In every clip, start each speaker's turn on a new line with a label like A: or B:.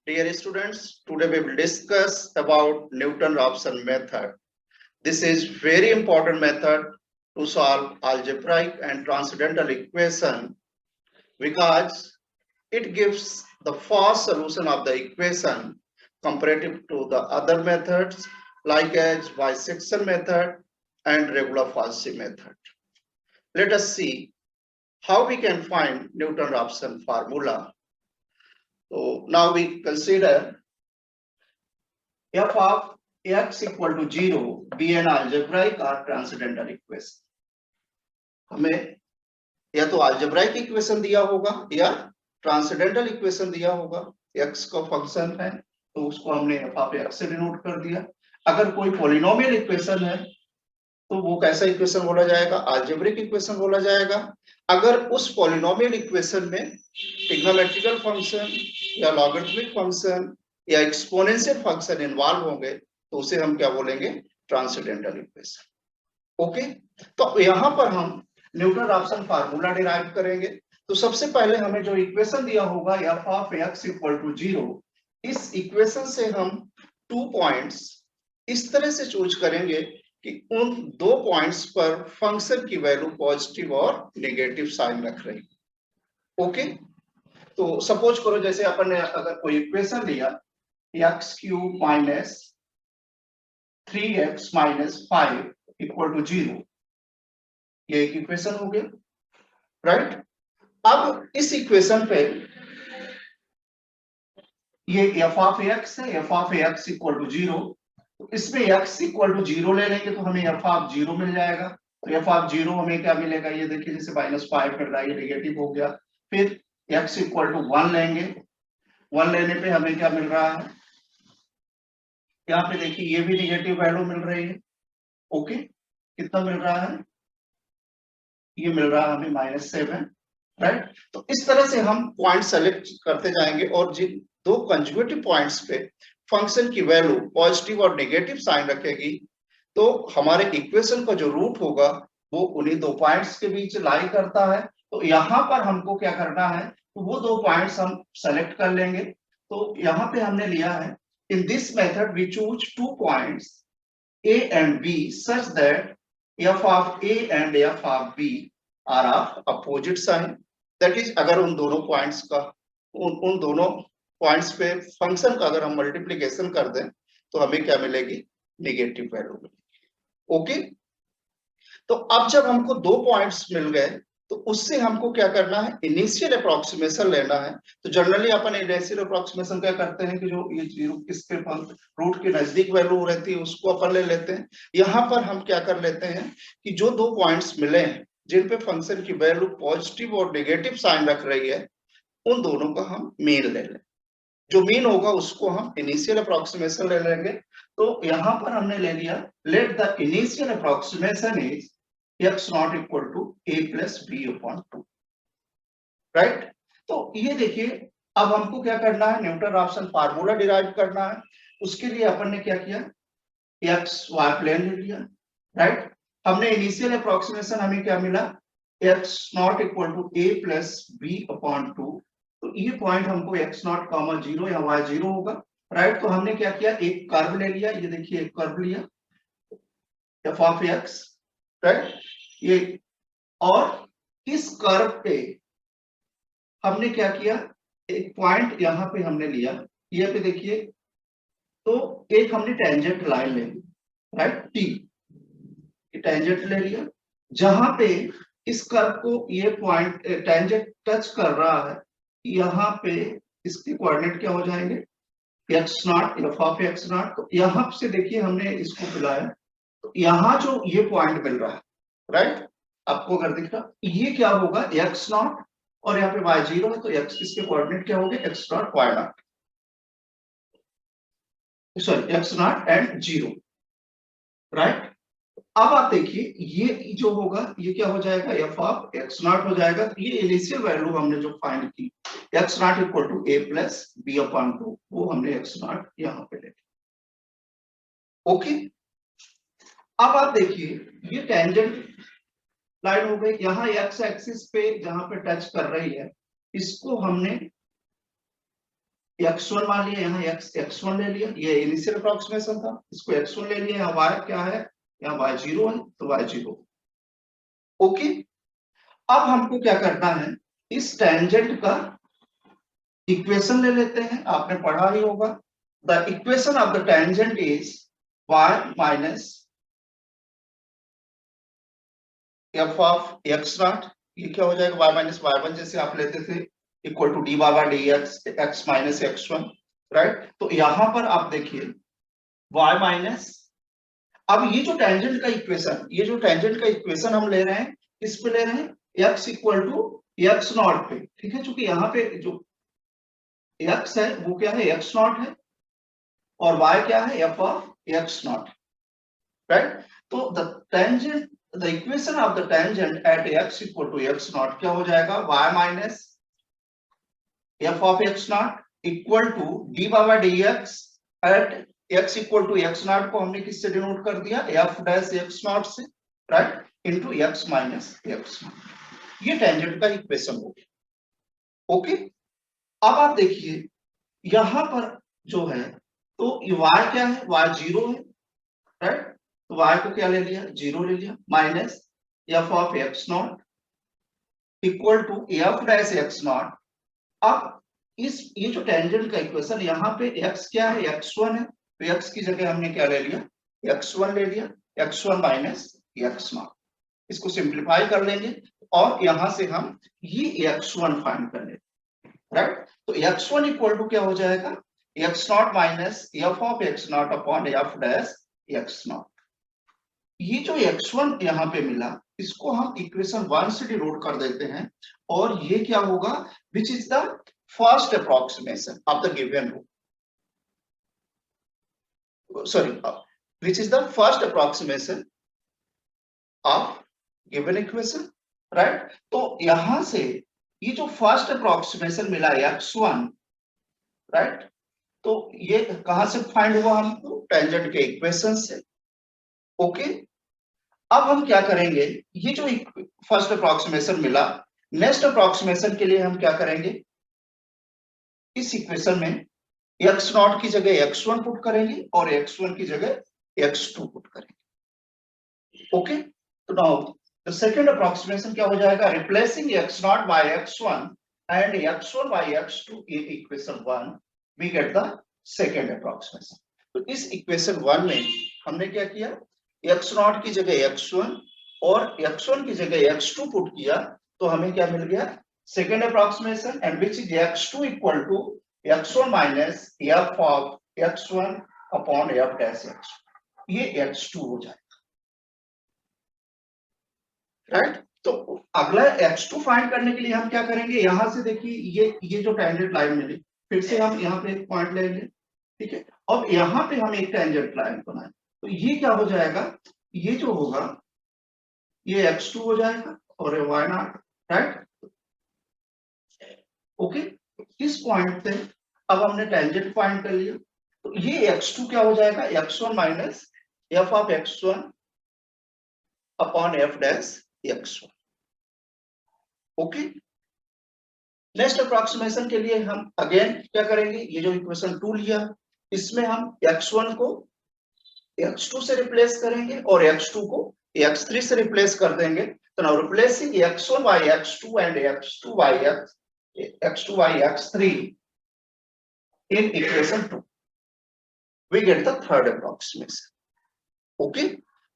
A: Dear students, today we will discuss about Newton-Raphson method. This is very important method to solve algebraic and transcendental equation because it gives the fast solution of the equation comparative to the other methods like as bisection method and regular Fauci method. Let us see how we can find Newton-Raphson formula. So now we consider f of x equal to 0 be an algebraic or transcendental equation. हमें या तो algebraic equation दिया होगा या transcendental equation दिया होगा. x का function है तो उसको हमने f of x से डिनोट कर दिया. अगर कोई पॉलिनोमियल इक्वेशन है तो वो कैसा इक्वेशन बोला जाएगा? अलजेब्रिक इक्वेशन बोला जाएगा. अगर उस पॉलिनोमियल इक्वेशन में ट्रिग्नोमेट्रिकल फंक्शन या लॉगरिथमिक फंक्शन या एक्सपोनेंशियल फंक्शन इन्वॉल्व होंगे तो उसे हम क्या बोलेंगे? Transcendental equation. ओके, तो यहां पर हम न्यूटन-राफसन फार्मूला डिराइव करेंगे. तो सबसे पहले हमें जो इक्वेशन दिया होगा f of x equal to 0, इस इक्वेशन से हम 2 पॉइंट्स इस तरह से चूज करेंगे कि उन 2 पॉइंट्स पर फंक्शन की वैल्यू पॉजिटिव और नेगेटिव साइन रख रही. ओके, तो सपोज करो जैसे अपन ने अगर कोई इक्वेशन लिया x cube minus 3x minus 5 equal to 0, ये एक इक्वेशन हो गया, राइट. अब इस इक्वेशन पे ये f ऑफ x है, f of x equal to 0, तो इसमें x इक्वल टू 0 ले लेंगे तो हमें f ऑफ 0 मिल जाएगा. तो f ऑफ 0 हमें क्या मिलेगा? ये देखिए जैसे -5 मिल रहा है, ये नेगेटिव हो गया. फिर x इक्वल टू 1 लेंगे, 1 लेने पे हमें क्या मिल रहा है? यहाँ पे देखिए ये भी नेगेटिव वैल्यू मिल रही है. ओके, कितना मिल रहा है? ये मिल रहा है हमें -7, राइट. तो इस तरह से हम पॉइंट सेलेक्ट करते जाएंगे और जिन 2 कंजुगेटिव पॉइंट्स पे फंक्शन की वैल्यू पॉजिटिव और नेगेटिव साइन रखेगी तो हमारे इक्वेशन का जो रूट होगा वो उन्हीं 2 पॉइंट्स के बीच लाई करता है. तो यहाँ पर हमको क्या करना है? तो वो 2 पॉइंट्स हम सेलेक्ट कर लेंगे. तो यहाँ पे हमने लिया है in this method we choose 2 points a and b such that f of a and f of b are of opposite sign. That is, अगर उन दोनों पॉइंट्स का उन दोनों पॉइंट्स पे फंक्शन का अगर हम मल्टीप्लिकेशन कर दें तो हमें क्या मिलेगी? नेगेटिव वैल्यू मिलेगी. ओके, तो अब जब हमको 2 पॉइंट्स मिल गए तो उससे हमको क्या करना है? इनिशियल अप्रोक्सीमेशन लेना है. तो जनरली अपन इनिशियल अप्रोक्सीमेशन क्या करते हैं कि जो ये जीरो किसके रूट के नजदीक वैल्यू रहती है उसको अपन ले लेते हैं. यहाँ पर हम क्या कर लेते हैं कि जो 2 पॉइंट्स मिले हैं जिन पे फंक्शन की वैल्यू पॉजिटिव और नेगेटिव साइन रख रही है उन दोनों का हम मीन ले लें. जो मीन होगा उसको हम इनिशियल अप्रोक्सीमेशन ले लेंगे. तो यहाँ पर हमने ले लिया let the initial approximation is x not equal to a plus b upon 2, right. तो ये देखिए अब हमको क्या करना है? न्यूटन-राफसन फार्मूला डिराइव करना है. उसके लिए अपन ने क्या किया? x y प्लेन ले लिया, राइट. हमने इनिशियल अप्रोक्सीमेशन हमें क्या मिला? x not equal to a plus b upon 2. तो ये पॉइंट हमको x नॉट कॉमा 0 या y 0 होगा, राइट. तो हमने क्या किया? एक कर्व ले लिया. ये देखिए एक कर्व लिया f ऑफ x, राइट. ये और इस कर्व पे हमने क्या किया? एक पॉइंट यहाँ पे हमने लिया. ये पे देखिए तो एक हमने टेंजेंट लाइन ले ली, राइट. t टेंजेंट ले लिया जहां पे इस कर्व को ये पॉइंट टेंजेंट टच कर रहा है. यहाँ पे इसके कोऑर्डिनेट क्या हो जाएंगे? x not f of x not. तो यहाँ से देखिए हमने इसको बुलाया तो यहाँ जो ये पॉइंट मिल रहा है, राइट. आपको अगर दिख रहा ये क्या होगा? x नॉट और यहाँ पे y 0 है तो x किसके कोऑर्डिनेट क्या होंगे? x not y not, sorry x not and 0, right. अब आप देखिए ये जो होगा ये क्या हो जाएगा? f ऑफ x नॉट हो जाएगा. ये इनिशियल वैल्यू हमने जो फाइंड की x not equal to a plus b upon 2 वो हमने x नॉट यहाँ पे ले लिया. ओके, अब आप देखिए ये टेंजेंट लाइन हो गई. यहाँ x एक्सिस पे जहां पे टच कर रही है इसको हमने x1 मान लिया, यहाँ x1 ले लिया, ये इनिशियल अप्रोक्सीमेशन था, इसको x1 ले लिया, यहाँ y क्या है, यहाँ y 0 है तो y 0। ओके, अब हमको क्या करना है, इस टेंजेंट का इक्वेशन ले लेते हैं, आपने पढ़ा ही होगा। The equation of the tangent is y minus F of x not, ये क्या हो जाएगा, y माइनस y1 जैसे आप लेते थे, equal to D by D x, x minus x1, right. तो यहां पर आप देखिए y माइनस, अब ये जो टेंजेंट का इक्वेशन, ये जो टेंजेंट का इक्वेशन हम ले रहे हैं, किस पे ले रहे हैं, x equal to x not पे, ठीक है, क्योंकि यहाँ पे जो x है वो क्या है, एक्स नॉट है, और y क्या है, F of x not, right. तो the tangent, the equation of the tangent at x equal to x not क्या हो जाएगा, y minus F of x not equal to D by D X at x equal to x not को हमने किससे denote कर दिया, F dash x not से, right, into x minus X not. ये टेंजेंट का इक्वेशन हो गया। ओके, अब आप देखिए यहां पर जो है, तो y क्या है, y 0 है, राइट, तो y को क्या ले लिया, 0 ले लिया, minus F of x not equal to f dash x not. अब इस ये जो टेंजेंट का इक्वेशन, यहाँ पे x क्या है, x1 है, तो x की जगह हमने क्या ले लिया, x1 ले लिया, x1 माइनस एक्स नॉट, इसको सिंप्लीफाई कर लेंगे और यहां से हम ये x1 फाइंड कर लेंगे, राइट। तो x1 इक्वल टू क्या हो जाएगा, x not minus F of x not upon F dash x not. ये जो x1 यहाँ पे मिला, इसको हम इक्वेशन 1 से डिनोट कर देते हैं, और ये क्या होगा, which is the first approximation of the given root, sorry, which is the first approximation of given equation, right. तो यहां से ये जो फर्स्ट अप्रोक्सीमेशन मिला x1, राइट, तो ये कहां से फाइंड हुआ हमको, टेंजेंट के इक्वेशन से। ओके, अब हम क्या करेंगे, ये जो फर्स्ट अप्रोक्सीमेशन मिला, नेक्स्ट अप्रोक्सीमेशन के लिए हम क्या करेंगे, इस इक्वेशन में एक्स नॉट की जगह x1 पुट करेंगे और x1 की जगह x2 पुट करेंगे। ओके, तो नाउ द सेकंड अप्रोक्सीमेशन क्या हो जाएगा, replacing x not by x1 and x1 by x2 in equation 1 we get the second approximation. तो इस इक्वेशन 1 में हमने क्या किया, x नॉट की जगह x1 और x1 की जगह x2 पुट किया, तो हमें क्या मिल गया, second approximation, and which is x2 equal to x1 minus F of x1 upon F dash x, ये x2 हो जाएगा, राइट। तो अगला x2 फाइंड करने के लिए हम क्या करेंगे, यहां से देखिए ये जो टेंजेंट लाइन मिली, फिर से हम यहाँ पे एक पॉइंट लेंगे, ठीक है, अब यहाँ पे हम एक टेंजेंट लाइन बनाए, तो ये क्या हो जाएगा, ये जो होगा ये x2 हो जाएगा और ये y नॉट, राइट। ओके, इस पॉइंट पे अब हमने टेंजेंट फाइंड कर लिया, तो ये x2 क्या हो जाएगा, x1 minus F of x1 upon F dash x1। Okay, next approximation के लिए हम अगेन क्या करेंगे, ये जो इक्वेशन 2 लिया, इसमें हम x1 को x2 से रिप्लेस करेंगे और x2 को x3 से रिप्लेस कर देंगे। तो now replacing x1 by x2 and x2 by x3 in equation 2 we get the third approximation. ओके,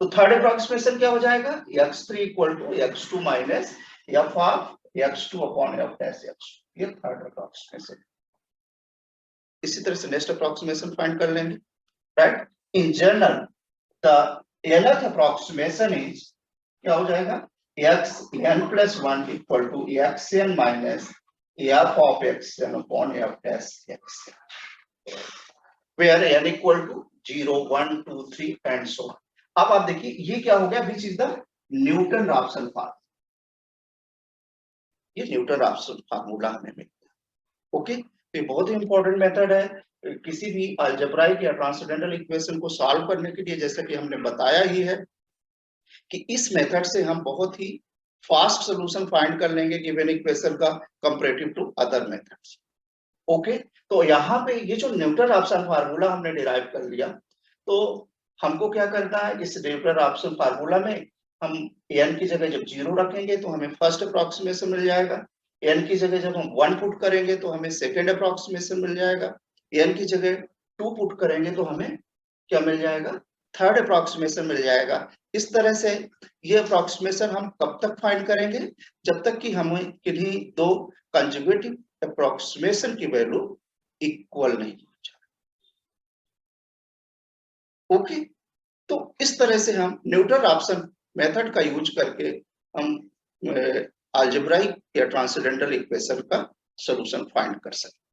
A: तो थर्ड अप्रोक्सीमेशन क्या हो जाएगा, x3 equal to x2 minus F of x2 upon F dash x2, ये third approximation. इसी तरह से next approximation find कर लेंगे, right. In general the nth approximation is क्या हो जाएगा, xn plus 1 equal to xn minus F of xn upon F dash xn, where n equal to 0 1 2 3 and so on. अब आप देखिए ये क्या हो गया, which is the Newton Raphson formula, ये न्यूटन राप्सन फार्मूला हमें मिल गया। ओके, ये बहुत ही इंपॉर्टेंट मेथड है किसी भी अलजेब्राइक या ट्रांसेंडेंटल इक्वेशन को सॉल्व करने के लिए, जैसे कि हमने बताया ही है कि इस मेथड से हम बहुत ही फास्ट सॉल्यूशन फाइंड कर लेंगे गिवन इक्वेशन का comparative to other methods. Okay, तो यहाँ पे ये जो न्यूटन राप्सन फार्मूला हमने डिराइव कर लिया, तो हमको क्या करना है, इस न्यूटन राप्सन फार्मूला में हम n की जगह जब 0 रखेंगे तो हमें फर्स्ट अप्रोक्सीमेशन मिल जाएगा, n की जगह जब हम 1 पुट करेंगे तो हमें सेकेंड अप्रोक्सीमेशन मिल जाएगा, n की जगह 2 पुट करेंगे तो हमें क्या मिल जाएगा, थर्ड अप्रोक्सीमेशन मिल जाएगा। इस तरह से ये अप्रोक्सीमेशन हम कब तक फाइंड करेंगे, जब तक कि हमें किन्हीं दो कंजुगेटिव अप्रोक्सीमेशन की वैल्यू इक्वल नहीं हो जाए। ओके, तो इस तरह से हम न्यूटन राप्सन मेथड का यूज करके हम अलजेब्राइक या ट्रांसेंडेंटल इक्वेशन का सॉल्यूशन फाइंड कर सकते हैं।